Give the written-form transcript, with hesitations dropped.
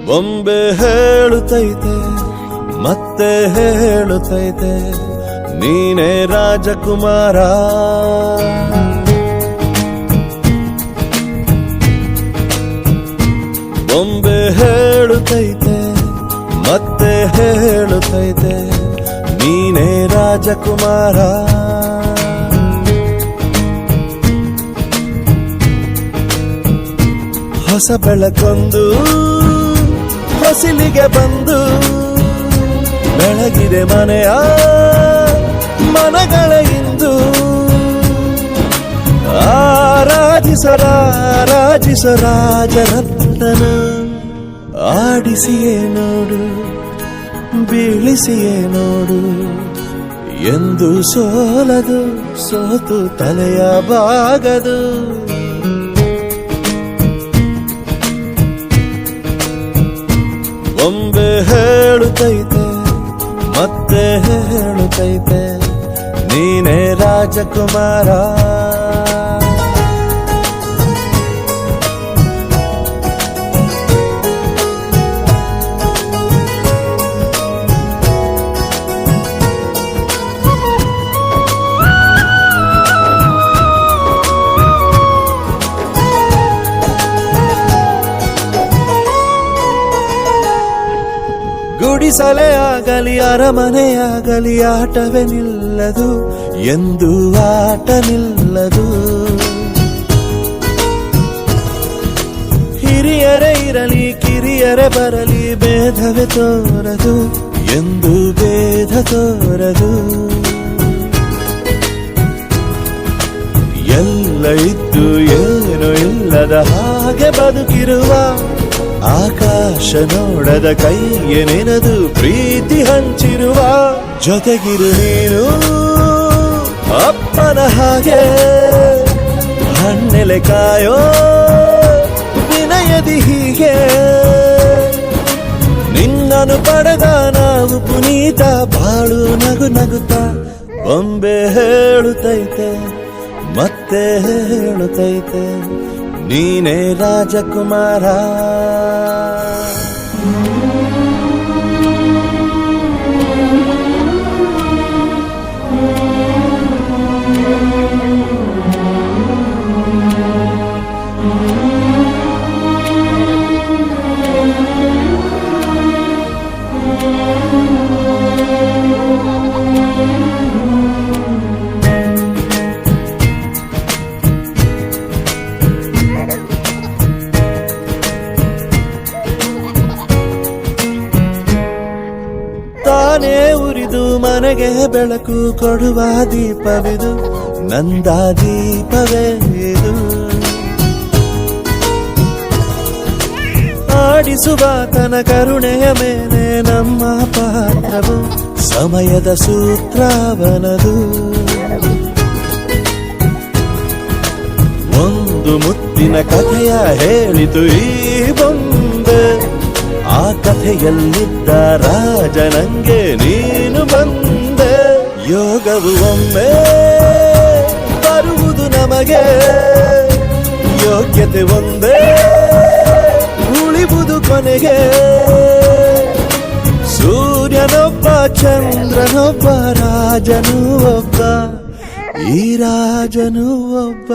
ಬೊಂಬೆ ಹೇಳುತ್ತೈತೆ ಮತ್ತೆ ಹೇಳುತ್ತೈತೆ ನೀನೇ ರಾಜಕುಮಾರ. ಬೊಂಬೆ ಹೇಳುತ್ತೈತೆ ಮತ್ತೆ ಹೇಳುತ್ತೈತೆ ನೀನೇ ರಾಜಕುಮಾರ. ಹೊಸ ಬೆಳಕೊಂದು ಹೊಸಿಲಿಗೆ ಬಂದು ಬೆಳಗಿದೆ ಮನೆಯ ಮನಗಳ ಇಂದು. ಆರಾಜಿಸೋ ರಾಜರತ್ನ ಆಡಿಸಿಯೇ ನೋಡು ಬೀಳಿಸಿಯೇ ನೋಡು ಎಂದು ಸೋಲದು ಸೋತು ತಲೆಯ ಬಾಗದು. ಬೊಂಬೆ ಹೇಳುತ್ತೈತೆ ಮತ್ತೆ ಹೇಳುತ್ತೈತೆ ನೀನೇ ರಾಜಕುಮಾರ. ಗುಡಿಸಲೇ ಆಗಲಿ ಅರಮನೆಯಾಗಲಿ ಆಟವೇ ನಿಲ್ಲದು ಎಂದು ಆಟ ನಿಲ್ಲದು. ಹಿರಿಯರೇ ಇರಲಿ ಕಿರಿಯರೇ ಬರಲಿ ಭೇದವೇ ತೋರದು ಎಂದು ಭೇದ ತೋರದು. ಎಲ್ಲ ಇದ್ದು ಏನು ಇಲ್ಲದ ಹಾಗೆ ಬದುಕಿರುವ ಆಕಾಶ ನೋಡದ ಕೈಯೇ ನೆನೆದು ಪ್ರೀತಿ ಹಂಚಿರುವ. ಜೊತೆಗಿರು ನೀನು ಅಪ್ಪನ ಹಾಗೆ ಹಣ್ಣೆಲೆ ಕಾಯೋ ವಿನಯದಿ ಹೀಗೆ. ನಿನ್ನನ್ನು ಪಡೆದ ನಾವು ಪುನೀತ ಬಾಳು ನಗು ನಗುತ್ತಾ. ಬೊಂಬೆ ಹೇಳುತ್ತೈತೆ ಮತ್ತೆ ಹೇಳುತ್ತೈತೆ ನೀನೇ ರಾಜಕುಮಾರ. ತಾನೇ ಉರಿದು ಮನೆಗೆ ಬೆಳಕು ಕೊಡುವ ದೀಪವಿದು ನಂದ ದೀಪವೇ ಇದು. ಆಡಿಸುವ ತನ ಕರುಣೆಯ ಮೇಲೆ ನಮ್ಮ ಪಾತ್ರವು ಸಮಯದ ಸೂತ್ರವನದು. ಒಂದು ಮುತ್ತಿನ ಕಥೆಯ ಹೇಳಿತು ಈ ಬೊಂಬೆ. ಆ ಕಥೆಯಲ್ಲಿದ್ದ ರಾಜ ನಂಗೆ ನೀನು ಬಂದೆ. ಯೋಗವು ಒಮ್ಮೆ ಬರುವುದು ನಮಗೆ ಯೋಗ್ಯತೆ ಒಂದೇ ಉಳಿವುದು ಕೊನೆಗೆ. ಸೂರ್ಯನೊಬ್ಬ ಚಂದ್ರನೊಬ್ಬ ರಾಜನು ಒಬ್ಬ ಈ ರಾಜನು ಒಬ್ಬ.